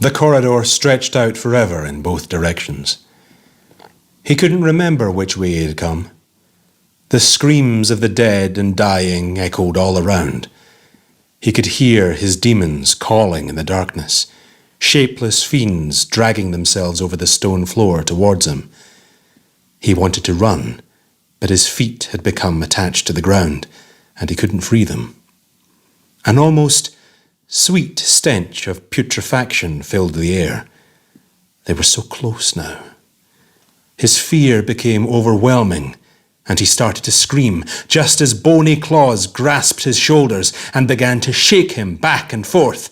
The corridor stretched out forever in both directions. He couldn't remember which way he had come. The screams of the dead and dying echoed all around. He could hear his demons calling in the darkness, shapeless fiends dragging themselves over the stone floor towards him. He wanted to run, but his feet had become attached to the ground, and he couldn't free them. An almost sweet stench of putrefaction filled the air. They were so close now. His fear became overwhelming, and he started to scream, just as bony claws grasped his shoulders and began to shake him back and forth.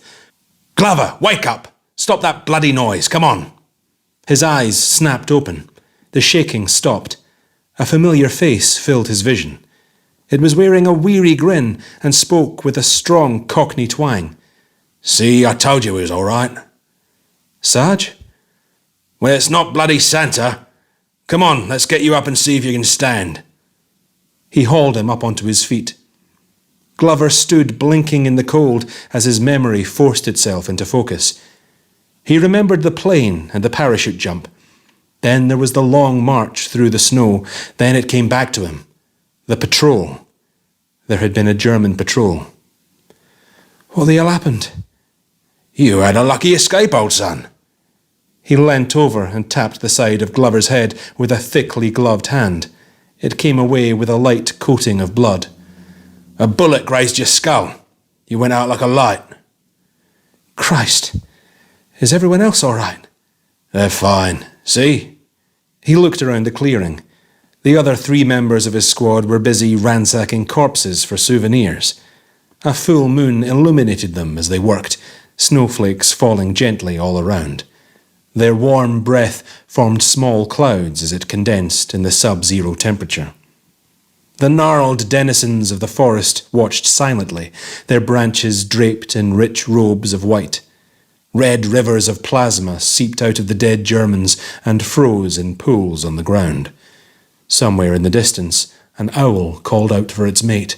"Glover, wake up! Stop that bloody noise, come on!" His eyes snapped open. The shaking stopped. A familiar face filled his vision. It was wearing a weary grin and spoke with a strong Cockney twang. "See, I told you he was all right." "Sarge?" "Well, it's not bloody Santa. Come on, let's get you up and see if you can stand." He hauled him up onto his feet. Glover stood blinking in the cold as his memory forced itself into focus. He remembered the plane and the parachute jump. Then there was the long march through the snow. Then it came back to him. The patrol. There had been a German patrol. "What the hell happened?" "You had a lucky escape, old son." He leant over and tapped the side of Glover's head with a thickly gloved hand. It came away with a light coating of blood. "A bullet grazed your skull. You went out like a light." "Christ! Is everyone else all right?" "They're fine. See?" He looked around the clearing. The other 3 members of his squad were busy ransacking corpses for souvenirs. A full moon illuminated them as they worked, snowflakes falling gently all around. Their warm breath formed small clouds as it condensed in the sub-zero temperature. The gnarled denizens of the forest watched silently, their branches draped in rich robes of white. Red rivers of plasma seeped out of the dead Germans and froze in pools on the ground. Somewhere in the distance, an owl called out for its mate.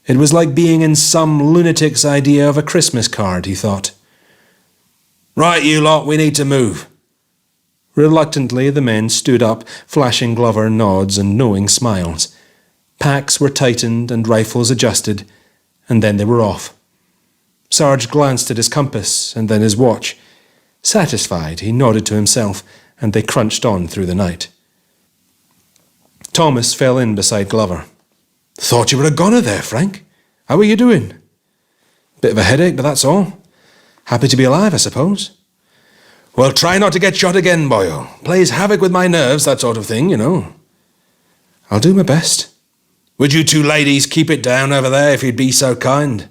It was like being in some lunatic's idea of a Christmas card, he thought. "Right, you lot, we need to move." Reluctantly, the men stood up, flashing Glover nods and knowing smiles. Packs were tightened and rifles adjusted, and then they were off. Sarge glanced at his compass and then his watch. Satisfied, he nodded to himself, and they crunched on through the night. Thomas fell in beside Glover. "Thought you were a goner there, Frank. How are you doing?" "Bit of a headache, but that's all. Happy to be alive, I suppose." "Well, try not to get shot again, boyo. Plays havoc with my nerves, that sort of thing, you know." "I'll do my best." "Would you 2 ladies keep it down over there if you'd be so kind?"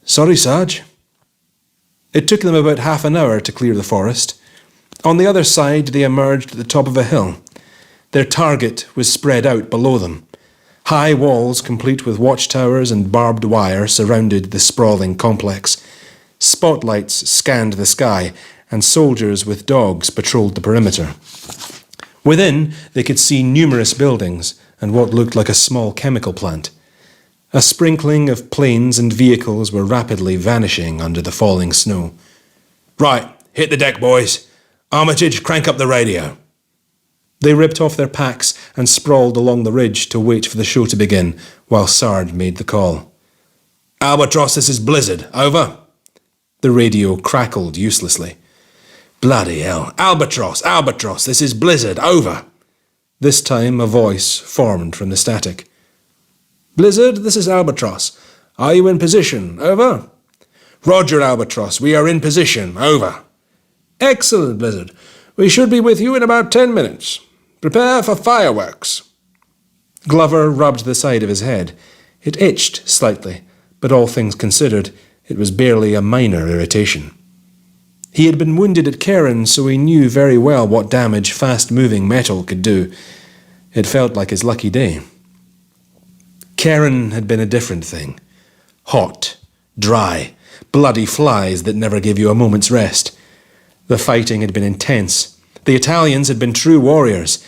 "Sorry, Sarge." It took them about half an hour to clear the forest. On the other side, they emerged at the top of a hill. Their target was spread out below them. High walls, complete with watchtowers and barbed wire, surrounded the sprawling complex. Spotlights scanned the sky, and soldiers with dogs patrolled the perimeter. Within, they could see numerous buildings and what looked like a small chemical plant. A sprinkling of planes and vehicles were rapidly vanishing under the falling snow. "Right, hit the deck, boys. Armitage, crank up the radio." They ripped off their packs and sprawled along the ridge to wait for the show to begin, while Sarge made the call. "Albatross, this is Blizzard. Over." The radio crackled uselessly. "Bloody hell. Albatross, Albatross, this is Blizzard. Over." This time a voice formed from the static. "Blizzard, this is Albatross. Are you in position? Over." "Roger, Albatross. We are in position. Over." "Excellent, Blizzard. We should be with you in about 10 minutes. Prepare for fireworks." Glover rubbed the side of his head. It itched slightly, but all things considered, it was barely a minor irritation. He had been wounded at Keren, so he knew very well what damage fast-moving metal could do. It felt like his lucky day. Keren had been a different thing. Hot, dry, bloody flies that never gave you a moment's rest. The fighting had been intense. The Italians had been true warriors.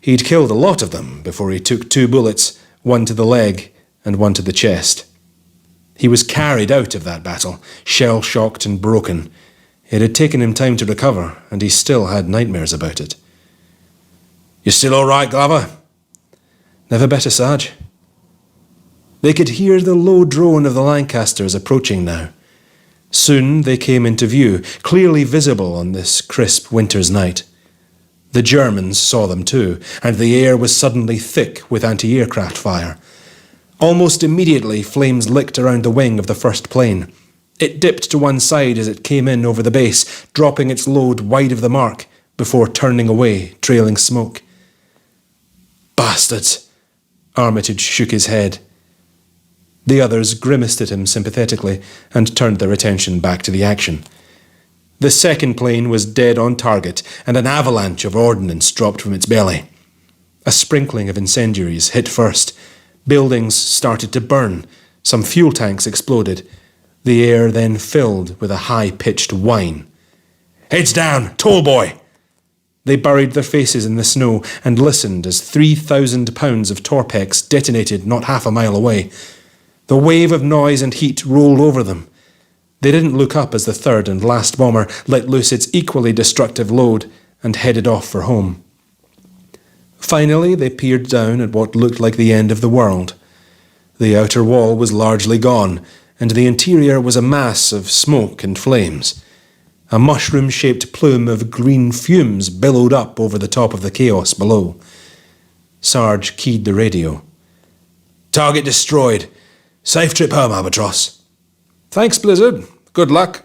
He'd killed a lot of them before he took 2 bullets, one to the leg and one to the chest. He was carried out of that battle, shell-shocked and broken. It had taken him time to recover, and he still had nightmares about it. "You still all right, Glover?" "Never better, Sarge." They could hear the low drone of the Lancasters approaching now. Soon they came into view, clearly visible on this crisp winter's night. The Germans saw them too, and the air was suddenly thick with anti-aircraft fire. Almost immediately, flames licked around the wing of the first plane. It dipped to one side as it came in over the base, dropping its load wide of the mark before turning away, trailing smoke. "Bastards!" Armitage shook his head. The others grimaced at him sympathetically and turned their attention back to the action. The second plane was dead on target, and an avalanche of ordnance dropped from its belly. A sprinkling of incendiaries hit first. Buildings started to burn. Some fuel tanks exploded. The air then filled with a high-pitched whine. "Heads down, tall boy!" They buried their faces in the snow and listened as 3,000 pounds of Torpex detonated not half a mile away. The wave of noise and heat rolled over them. They didn't look up as the third and last bomber let loose its equally destructive load and headed off for home. Finally, they peered down at what looked like the end of the world. The outer wall was largely gone, and the interior was a mass of smoke and flames. A mushroom-shaped plume of green fumes billowed up over the top of the chaos below. Sarge keyed the radio. "Target destroyed. Safe trip home, Albatross." "Thanks, Blizzard. Good luck."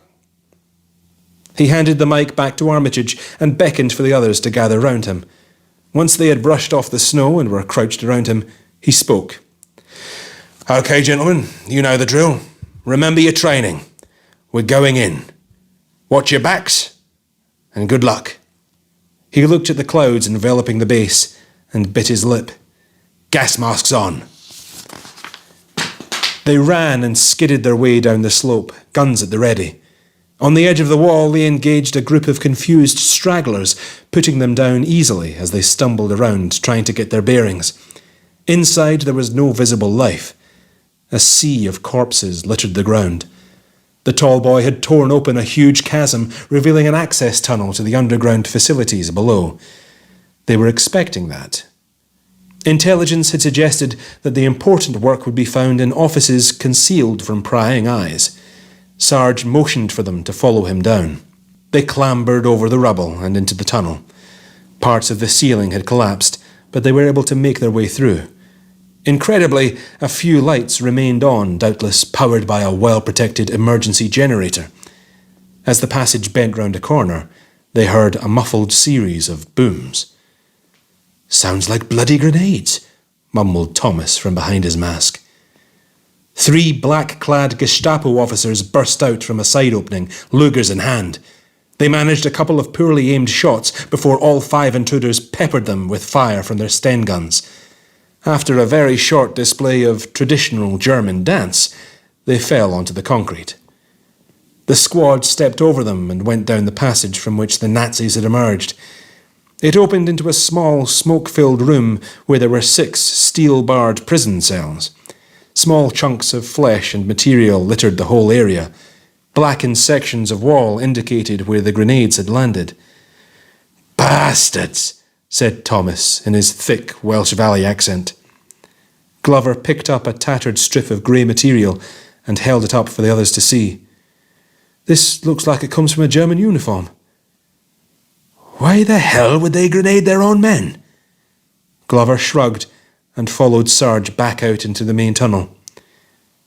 He handed the mic back to Armitage and beckoned for the others to gather round him. Once they had brushed off the snow and were crouched around him, he spoke. "Okay, gentlemen, you know the drill. Remember your training. We're going in. Watch your backs, and good luck." He looked at the clouds enveloping the base and bit his lip. "Gas masks on." They ran and skidded their way down the slope, guns at the ready. On the edge of the wall, they engaged a group of confused stragglers, putting them down easily as they stumbled around, trying to get their bearings. Inside, there was no visible life. A sea of corpses littered the ground. The tall boy had torn open a huge chasm, revealing an access tunnel to the underground facilities below. They were expecting that. Intelligence had suggested that the important work would be found in offices concealed from prying eyes. Sarge motioned for them to follow him down. They clambered over the rubble and into the tunnel. Parts of the ceiling had collapsed, but they were able to make their way through. Incredibly, a few lights remained on, doubtless powered by a well-protected emergency generator. As the passage bent round a corner, they heard a muffled series of booms. "Sounds like bloody grenades," mumbled Thomas from behind his mask. 3 black-clad Gestapo officers burst out from a side opening, Lugers in hand. They managed a couple of poorly aimed shots before all 5 intruders peppered them with fire from their Sten guns. After a very short display of traditional German dance, they fell onto the concrete. The squad stepped over them and went down the passage from which the Nazis had emerged. It opened into a small, smoke-filled room where there were 6 steel-barred prison cells. Small chunks of flesh and material littered the whole area. Blackened sections of wall indicated where the grenades had landed. "Bastards," said Thomas in his thick Welsh Valley accent. Glover picked up a tattered strip of grey material and held it up for the others to see. "This looks like it comes from a German uniform." "Why the hell would they grenade their own men?" Glover shrugged and followed Sarge back out into the main tunnel.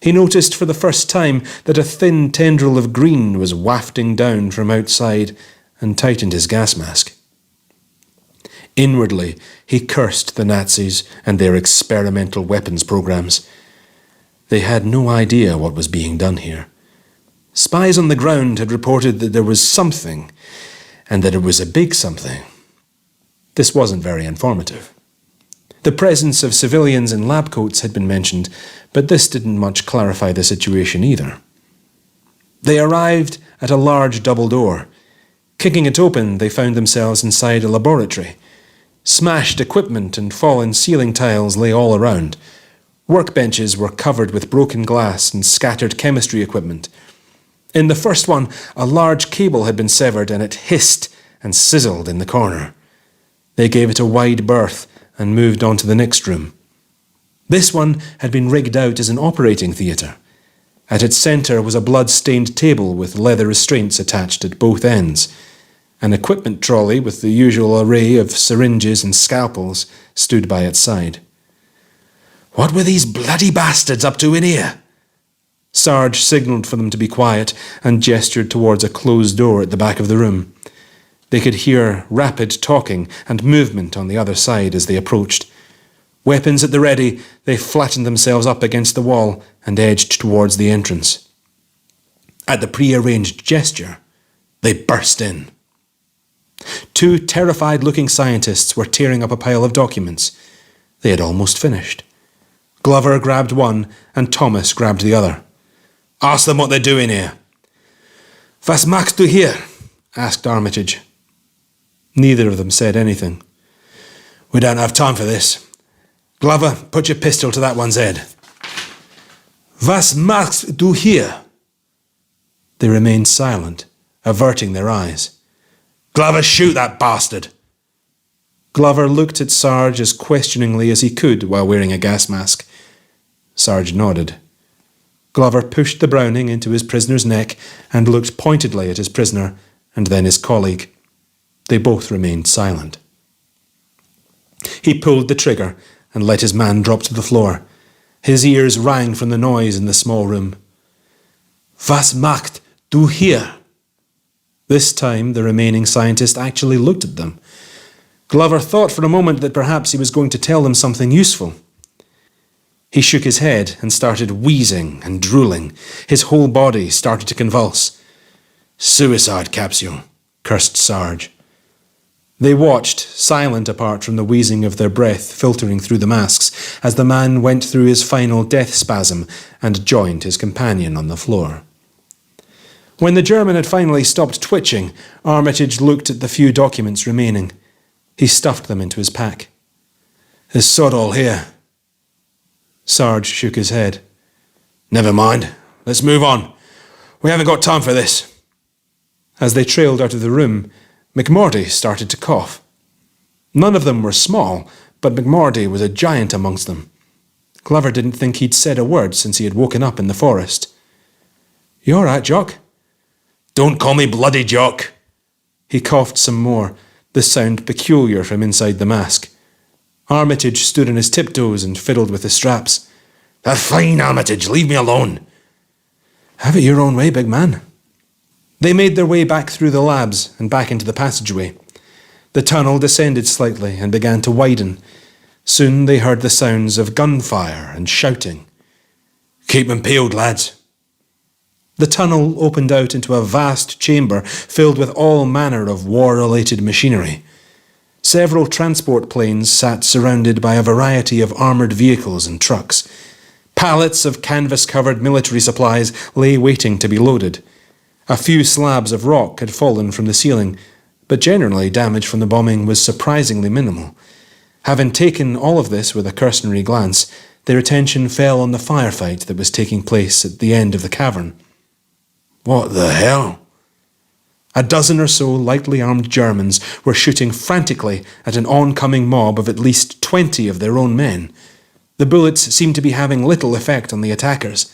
He noticed for the first time that a thin tendril of green was wafting down from outside and tightened his gas mask. Inwardly, he cursed the Nazis and their experimental weapons programs. They had no idea what was being done here. Spies on the ground had reported that there was something, and that it was a big something. This wasn't very informative. The presence of civilians in lab coats had been mentioned, but this didn't much clarify the situation either. They arrived at a large double door. Kicking it open, they found themselves inside a laboratory. Smashed equipment and fallen ceiling tiles lay all around. Workbenches were covered with broken glass and scattered chemistry equipment. In the first one, a large cable had been severed and it hissed and sizzled in the corner. They gave it a wide berth and moved on to the next room. This one had been rigged out as an operating theatre. At its centre was a blood-stained table with leather restraints attached at both ends. An equipment trolley with the usual array of syringes and scalpels stood by its side. "What were these bloody bastards up to in here?" Sarge signalled for them to be quiet and gestured towards a closed door at the back of the room. They could hear rapid talking and movement on the other side as they approached. Weapons at the ready, they flattened themselves up against the wall and edged towards the entrance. At the prearranged gesture, they burst in. Two terrified-looking scientists were tearing up a pile of documents. They had almost finished. Glover grabbed one and Thomas grabbed the other. "Ask them what they're doing here." "Was machst du hier?" asked Armitage. Neither of them said anything. "We don't have time for this. Glover, put your pistol to that one's head." "Was machst du hier?" They remained silent, averting their eyes. "Glover, shoot that bastard!" Glover looked at Sarge as questioningly as he could while wearing a gas mask. Sarge nodded. Glover pushed the Browning into his prisoner's neck and looked pointedly at his prisoner and then his colleague. They both remained silent. He pulled the trigger and let his man drop to the floor. His ears rang from the noise in the small room. "Was macht du hier?" This time the remaining scientist actually looked at them. Glover thought for a moment that perhaps he was going to tell them something useful. He shook his head and started wheezing and drooling. His whole body started to convulse. "Suicide capsule," cursed Sarge. They watched, silent apart from the wheezing of their breath filtering through the masks, as the man went through his final death spasm and joined his companion on the floor. When the German had finally stopped twitching, Armitage looked at the few documents remaining. He stuffed them into his pack. "There's sod all here." Sarge shook his head. "Never mind. Let's move on. We haven't got time for this." As they trailed out of the room, McMorty started to cough. None of them were small, but McMorty was a giant amongst them. Glover didn't think he'd said a word since he had woken up in the forest. "You all right, Jock?" "Don't call me bloody Jock." He coughed some more, the sound peculiar from inside the mask. Armitage stood on his tiptoes and fiddled with the straps. "That's fine, Armitage. Leave me alone." "Have it your own way, big man." They made their way back through the labs and back into the passageway. The tunnel descended slightly and began to widen. Soon they heard the sounds of gunfire and shouting. "Keep 'em peeled, lads." The tunnel opened out into a vast chamber filled with all manner of war-related machinery. Several transport planes sat surrounded by a variety of armoured vehicles and trucks. Pallets of canvas-covered military supplies lay waiting to be loaded. A few slabs of rock had fallen from the ceiling, but generally damage from the bombing was surprisingly minimal. Having taken all of this with a cursory glance, their attention fell on the firefight that was taking place at the end of the cavern. "What the hell?" A dozen or so lightly armed Germans were shooting frantically at an oncoming mob of at least 20 of their own men. The bullets seemed to be having little effect on the attackers.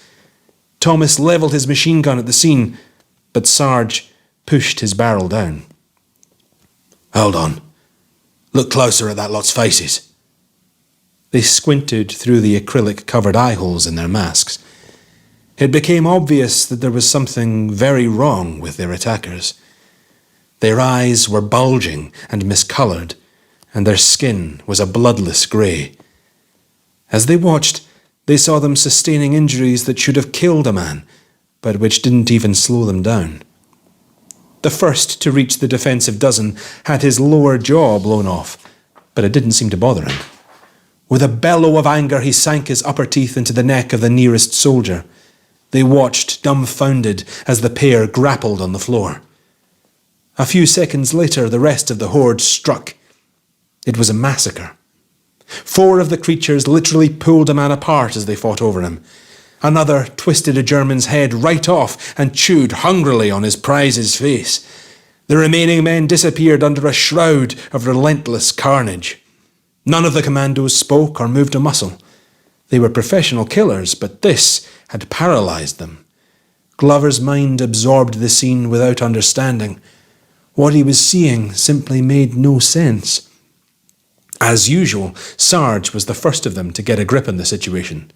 Thomas levelled his machine gun at the scene, but Sarge pushed his barrel down. "Hold on. Look closer at that lot's faces." They squinted through the acrylic-covered eye-holes in their masks. It became obvious that there was something very wrong with their attackers. Their eyes were bulging and miscoloured, and their skin was a bloodless grey. As they watched, they saw them sustaining injuries that should have killed a man, but which didn't even slow them down. The first to reach the defensive dozen had his lower jaw blown off, but it didn't seem to bother him. With a bellow of anger, he sank his upper teeth into the neck of the nearest soldier. They watched, dumbfounded, as the pair grappled on the floor. A few seconds later, the rest of the horde struck. It was a massacre. 4 of the creatures literally pulled a man apart as they fought over him. Another twisted a German's head right off and chewed hungrily on his prize's face. The remaining men disappeared under a shroud of relentless carnage. None of the commandos spoke or moved a muscle. They were professional killers, but this had paralyzed them. Glover's mind absorbed the scene without understanding. What he was seeing simply made no sense. As usual, Sarge was the first of them to get a grip on the situation.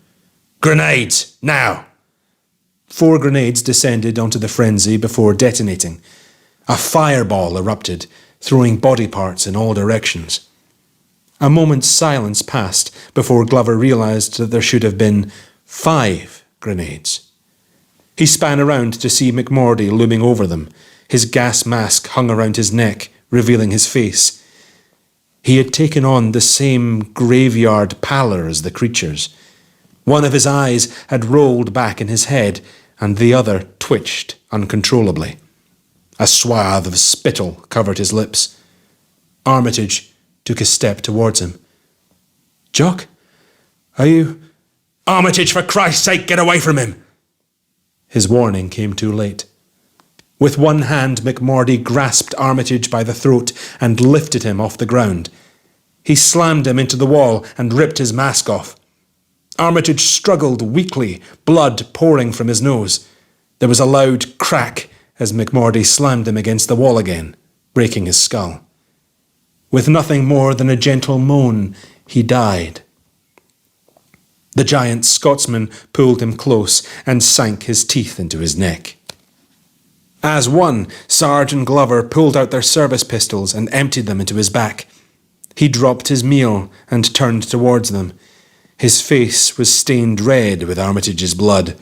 "Grenades, now!" 4 grenades descended onto the frenzy before detonating. A fireball erupted, throwing body parts in all directions. A moment's silence passed before Glover realized that there should have been 5 grenades. He span around to see McMordy looming over them. His gas mask hung around his neck, revealing his face. He had taken on the same graveyard pallor as the creatures. One of his eyes had rolled back in his head, and the other twitched uncontrollably. A swathe of spittle covered his lips. Armitage took a step towards him. "Jock? Are you—" "Armitage, for Christ's sake, get away from him!" His warning came too late. With one hand, McMordy grasped Armitage by the throat and lifted him off the ground. He slammed him into the wall and ripped his mask off. Armitage struggled weakly, blood pouring from his nose. There was a loud crack as McMordy slammed him against the wall again, breaking his skull. With nothing more than a gentle moan, he died. The giant Scotsman pulled him close and sank his teeth into his neck. As one, Sarge and Glover pulled out their service pistols and emptied them into his back. He dropped his meal and turned towards them. His face was stained red with Armitage's blood.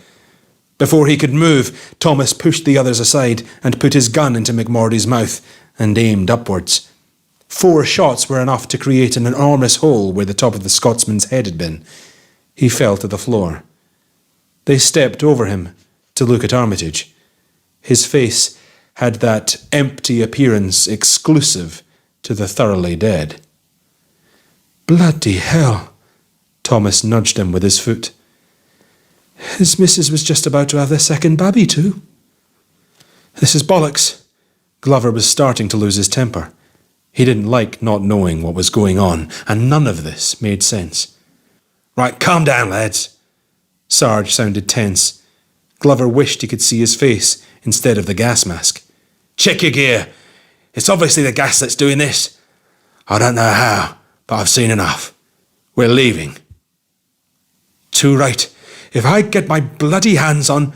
Before he could move, Thomas pushed the others aside and put his gun into McMordy's mouth and aimed upwards. 4 shots were enough to create an enormous hole where the top of the Scotsman's head had been. He fell to the floor. They stepped over him to look at Armitage. His face had that empty appearance exclusive to the thoroughly dead. "Bloody hell!" Thomas nudged him with his foot. "His missus was just about to have their second babby too." "This is bollocks." Glover was starting to lose his temper. He didn't like not knowing what was going on, and none of this made sense. "Right, calm down, lads." Sarge sounded tense. Glover wished he could see his face instead of the gas mask. "Check your gear. It's obviously the gas that's doing this. I don't know how, but I've seen enough. We're leaving." "Too right. If I get my bloody hands on—"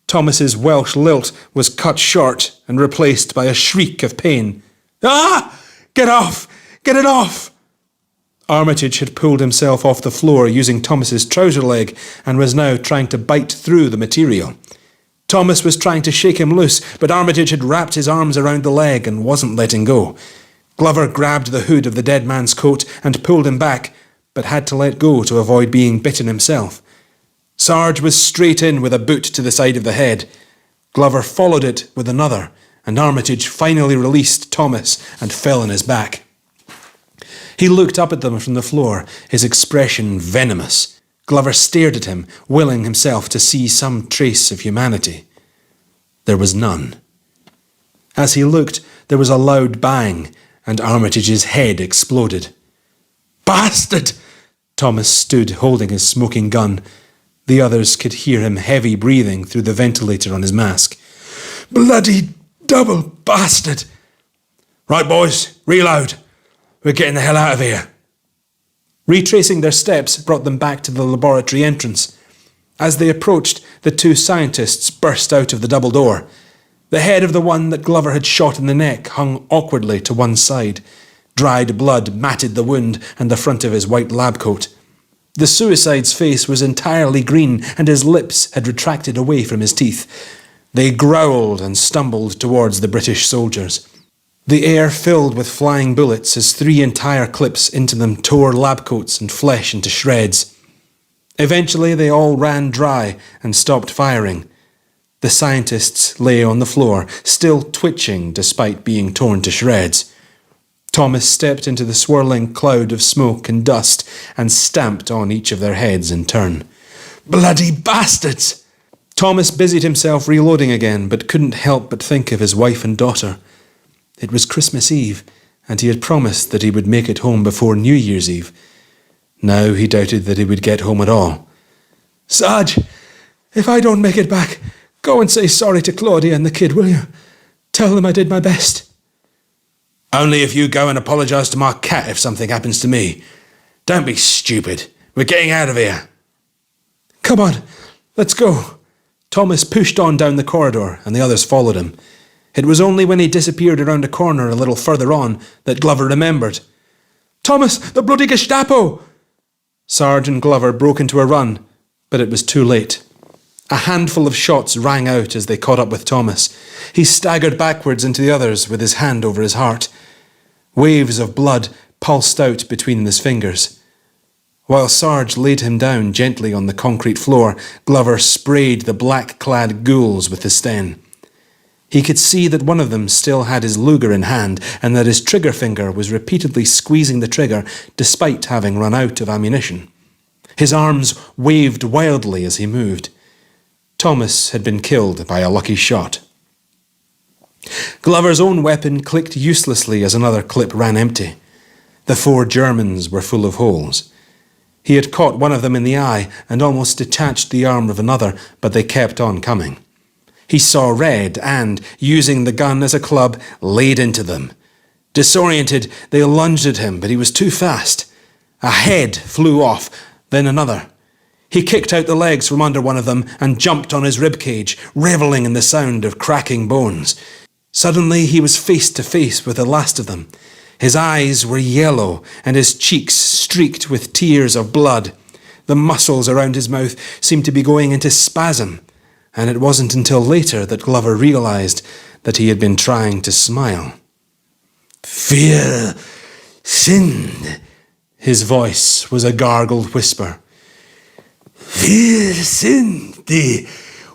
Thomas's Welsh lilt was cut short and replaced by a shriek of pain. "Ah! Get off! Get it off!" Armitage had pulled himself off the floor using Thomas's trouser leg and was now trying to bite through the material. Thomas was trying to shake him loose, but Armitage had wrapped his arms around the leg and wasn't letting go. Glover grabbed the hood of the dead man's coat and pulled him back, but had to let go to avoid being bitten himself. Sarge was straight in with a boot to the side of the head. Glover followed it with another, and Armitage finally released Thomas and fell on his back. He looked up at them from the floor, his expression venomous. Glover stared at him, willing himself to see some trace of humanity. There was none. As he looked, there was a loud bang, and Armitage's head exploded. "Bastard!" Thomas stood holding his smoking gun. The others could hear him heavy breathing through the ventilator on his mask. "Bloody double bastard!" "Right, boys, reload. We're getting the hell out of here." Retracing their steps brought them back to the laboratory entrance. As they approached, the 2 scientists burst out of the double door. The head of the one that Glover had shot in the neck hung awkwardly to one side. Dried blood matted the wound and the front of his white lab coat. The suicide's face was entirely green, and his lips had retracted away from his teeth. They growled and stumbled towards the British soldiers. The air filled with flying bullets as 3 entire clips into them tore lab coats and flesh into shreds. Eventually they all ran dry and stopped firing. The scientists lay on the floor, still twitching despite being torn to shreds. Thomas stepped into the swirling cloud of smoke and dust and stamped on each of their heads in turn. Bloody bastards! Thomas busied himself reloading again, but couldn't help but think of his wife and daughter. It was Christmas Eve, and he had promised that he would make it home before New Year's Eve. Now he doubted that he would get home at all. Sarge, if I don't make it back, go and say sorry to Claudia and the kid, will you? Tell them I did my best. Only if you go and apologise to my cat if something happens to me. Don't be stupid. We're getting out of here. Come on, let's go. Thomas pushed on down the corridor, and the others followed him. It was only when he disappeared around a corner a little further on that Glover remembered. Thomas, the bloody Gestapo! Sarge and Glover broke into a run, but it was too late. A handful of shots rang out as they caught up with Thomas. He staggered backwards into the others with his hand over his heart. Waves of blood pulsed out between his fingers. While Sarge laid him down gently on the concrete floor, Glover sprayed the black-clad ghouls with his sten. He could see that one of them still had his Luger in hand and that his trigger finger was repeatedly squeezing the trigger despite having run out of ammunition. His arms waved wildly as he moved. Thomas had been killed by a lucky shot. Glover's own weapon clicked uselessly as another clip ran empty. The 4 Germans were full of holes. He had caught one of them in the eye and almost detached the arm of another, but they kept on coming. He saw red and, using the gun as a club, laid into them. Disoriented, they lunged at him, but he was too fast. A head flew off, then another. He kicked out the legs from under one of them and jumped on his ribcage, revelling in the sound of cracking bones. Suddenly he was face to face with the last of them. His eyes were yellow and his cheeks streaked with tears of blood. The muscles around his mouth seemed to be going into spasm, and it wasn't until later that Glover realised that he had been trying to smile. "Wir sind," his voice was a gargled whisper. "Wir sind die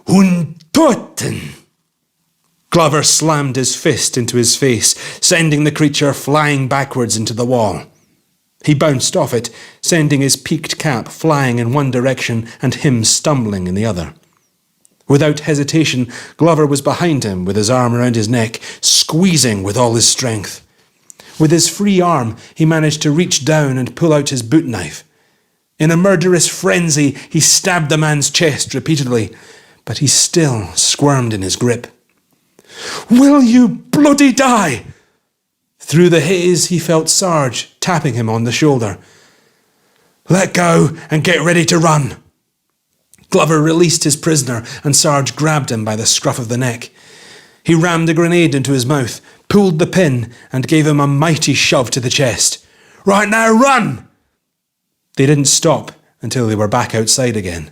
Untoten." Glover slammed his fist into his face, sending the creature flying backwards into the wall. He bounced off it, sending his peaked cap flying in one direction and him stumbling in the other. Without hesitation, Glover was behind him with his arm around his neck, squeezing with all his strength. With his free arm, he managed to reach down and pull out his boot knife. In a murderous frenzy, he stabbed the man's chest repeatedly, but he still squirmed in his grip. "Will you bloody die?" Through the haze, he felt Sarge tapping him on the shoulder. "Let go and get ready to run." Glover released his prisoner and Sarge grabbed him by the scruff of the neck. He rammed a grenade into his mouth, pulled the pin, and gave him a mighty shove to the chest. "Right now, run!" They didn't stop until they were back outside again.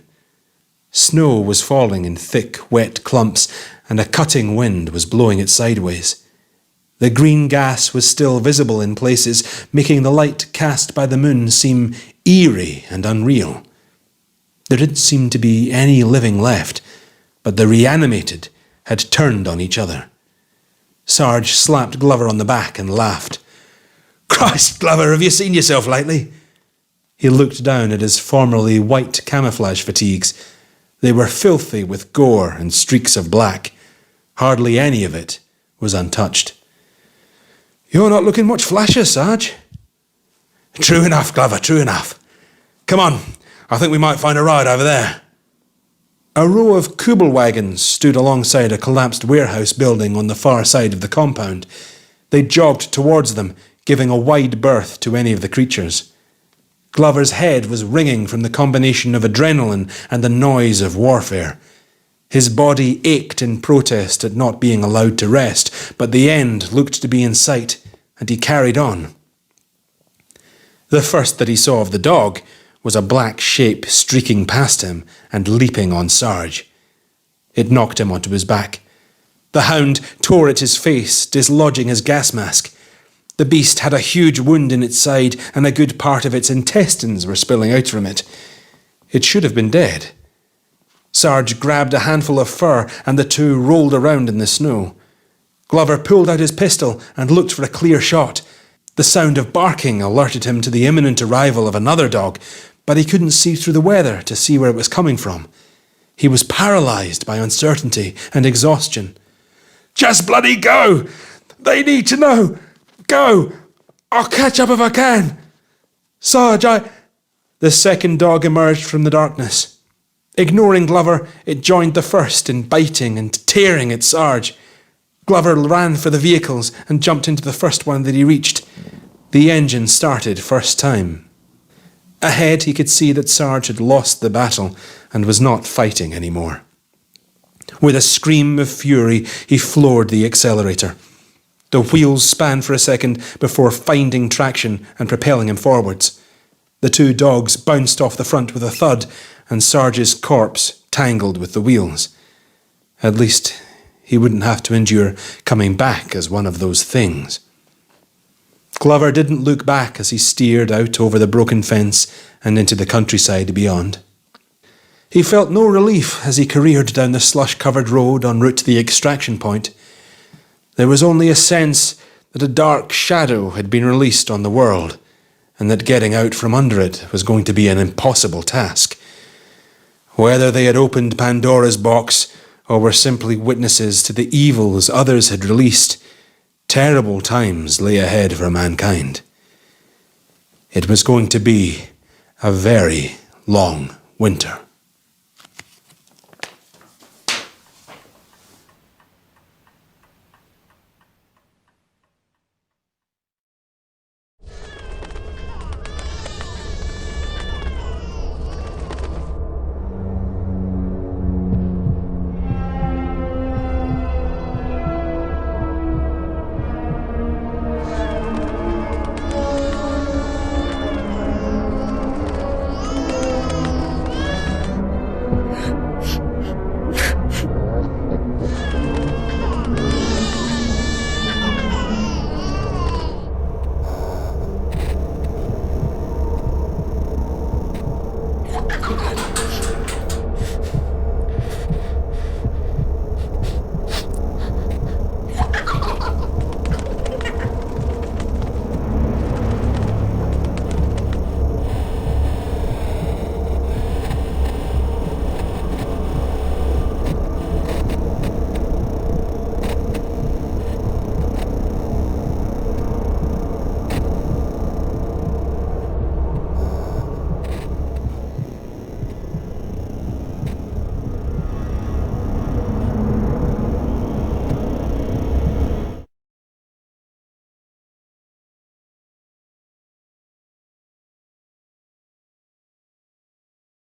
Snow was falling in thick, wet clumps, and a cutting wind was blowing it sideways. The green gas was still visible in places, making the light cast by the moon seem eerie and unreal. There didn't seem to be any living left, but the reanimated had turned on each other. Sarge slapped Glover on the back and laughed. "Christ, Glover, have you seen yourself lately?" He looked down at his formerly white camouflage fatigues. They were filthy with gore and streaks of black. Hardly any of it was untouched. "You're not looking much flashier, Sarge." "True enough, Glover, true enough. Come on, I think we might find a ride over there." A row of Kubel wagons stood alongside a collapsed warehouse building on the far side of the compound. They jogged towards them, giving a wide berth to any of the creatures. Glover's head was ringing from the combination of adrenaline and the noise of warfare. His body ached in protest at not being allowed to rest, but the end looked to be in sight, and he carried on. The first that he saw of the dog was a black shape streaking past him and leaping on Sarge. It knocked him onto his back. The hound tore at his face, dislodging his gas mask. The beast had a huge wound in its side, and a good part of its intestines were spilling out from it. It should have been dead. Sarge grabbed a handful of fur, and the two rolled around in the snow. Glover pulled out his pistol and looked for a clear shot. The sound of barking alerted him to the imminent arrival of another dog, but he couldn't see through the weather to see where it was coming from. He was paralysed by uncertainty and exhaustion. "Just bloody go! They need to know! Go! I'll catch up if I can! Sarge, The second dog emerged from the darkness. Ignoring Glover, it joined the first in biting and tearing at Sarge. Glover ran for the vehicles and jumped into the first one that he reached. The engine started first time. Ahead, he could see that Sarge had lost the battle and was not fighting anymore. With a scream of fury, he floored the accelerator. The wheels span for a second before finding traction and propelling him forwards. The two dogs bounced off the front with a thud, and Sarge's corpse tangled with the wheels. At least, he wouldn't have to endure coming back as one of those things. Glover didn't look back as he steered out over the broken fence and into the countryside beyond. He felt no relief as he careered down the slush-covered road en route to the extraction point. There was only a sense that a dark shadow had been released on the world, and that getting out from under it was going to be an impossible task. Whether they had opened Pandora's box or were simply witnesses to the evils others had released, terrible times lay ahead for mankind. It was going to be a very long winter.